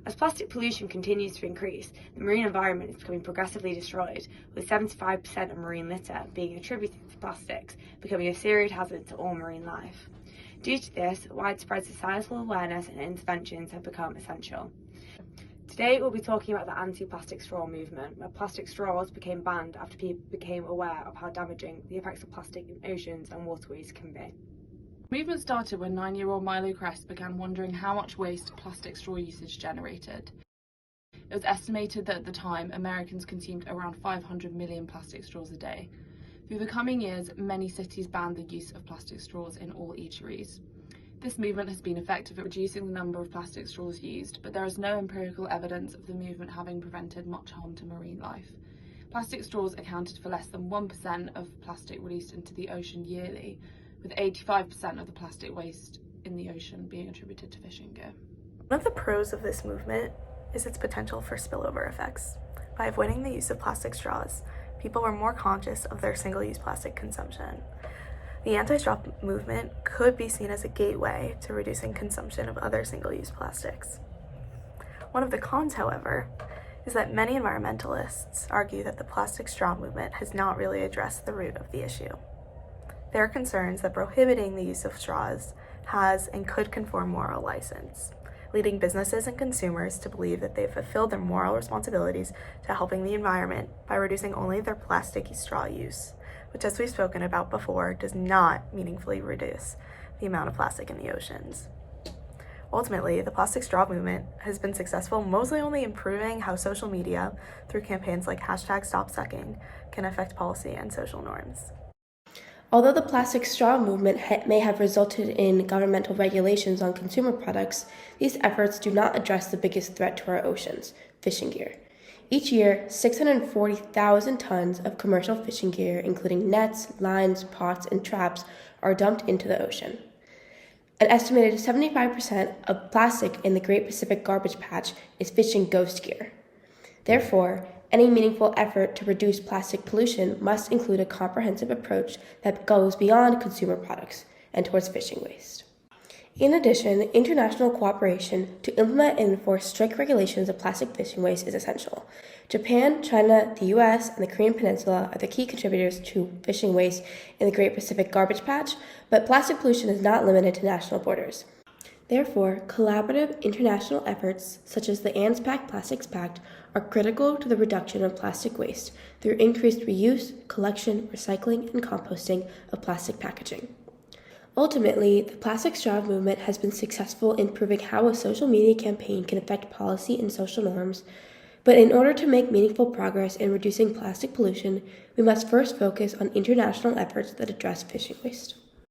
As plastic pollution continues to increase, the marine environment is becoming progressively destroyed, with 75% of marine litter being attributed to plastics, becoming a serious hazard to all marine life. Due to this, widespread societal awareness and interventions have become essential. Today we'll be talking about the anti-plastic straw movement, where plastic straws became banned after people became aware of how damaging the effects of plastic in oceans and waterways can be. The movement started when 9-year-old Milo Crest began wondering how much waste plastic straw usage generated. It was estimated that at the time, Americans consumed around 500 million plastic straws a day. Through the coming years, many cities banned the use of plastic straws in all eateries. This movement has been effective at reducing the number of plastic straws used, but there is no empirical evidence of the movement having prevented much harm to marine life. Plastic straws accounted for less than 1% of plastic released into the ocean yearly, with 85% of the plastic waste in the ocean being attributed to fishing gear. One of the pros of this movement is its potential for spillover effects. By avoiding the use of plastic straws, people were more conscious of their single-use plastic consumption. The anti-straw movement could be seen as a gateway to reducing consumption of other single-use plastics. One of the cons, however, is that many environmentalists argue that the plastic straw movement has not really addressed the root of the issue. There are concerns that prohibiting the use of straws has and could confer moral license, leading businesses and consumers to believe that they've fulfilled their moral responsibilities to helping the environment by reducing only their plastic straw use, which, as we've spoken about before, does not meaningfully reduce the amount of plastic in the oceans. Ultimately, the plastic straw movement has been successful mostly only in proving how social media, through campaigns like #StopSucking, can affect policy and social norms. Although the plastic straw movement may have resulted in governmental regulations on consumer products, these efforts do not address the biggest threat to our oceans, fishing gear. Each year, 640,000 tons of commercial fishing gear, including nets, lines, pots, and traps, are dumped into the ocean. An estimated 75% of plastic in the Great Pacific Garbage Patch is fishing ghost gear. Therefore, any meaningful effort to reduce plastic pollution must include a comprehensive approach that goes beyond consumer products and towards fishing waste. In addition, international cooperation to implement and enforce strict regulations of plastic fishing waste is essential. Japan, China, the US, and the Korean Peninsula are the key contributors to fishing waste in the Great Pacific Garbage Patch, but plastic pollution is not limited to national borders. Therefore, collaborative international efforts, such as the ANZPAC Plastics Pact, are critical to the reduction of plastic waste through increased reuse, collection, recycling, and composting of plastic packaging. Ultimately, the plastic straw movement has been successful in proving how a social media campaign can affect policy and social norms, but in order to make meaningful progress in reducing plastic pollution, we must first focus on international efforts that address fishing waste.